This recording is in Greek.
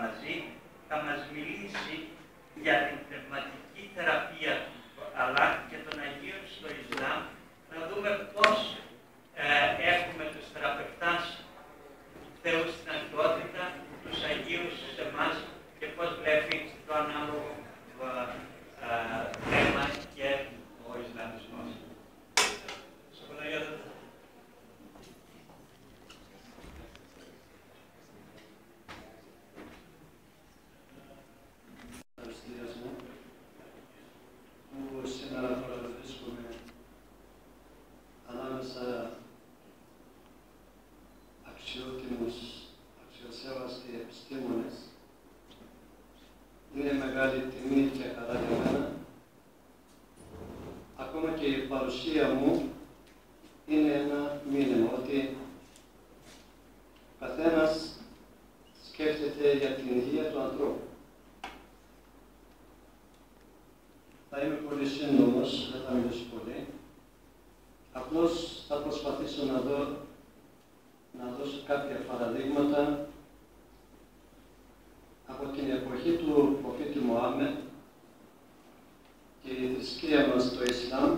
μαζί, θα μας μιλήσει για την πνευματική θεραπεία του αλλά και των Αγίων στο Ισλάμ, να δούμε πώς έχουμε τους θεραπευτάς του Θεού στην αρχαιότητα, τους Αγίους σε εμάς και πώς βλέπει το ανάλογο θέμα και ο Ισλαμισμός. Που σήμερα παραβρίσκομαι ανάμεσα αξιότιμους, αξιοσέβαστοι επιστήμονες. Είναι μεγάλη τιμή και χαρά για μένα. Ακόμα και η παρουσία μου είναι ένα μήνυμα ότι ο καθένας σκέφτεται για την υγεία του ανθρώπου. Θα είμαι πολύ σύντομος, δεν θα μιλήσω πολύ. Απλώς θα προσπαθήσω να δώσω κάποια παραδείγματα από την εποχή του προφήτη Μωάμετ και η θρησκεία μας, το Ισλάμ,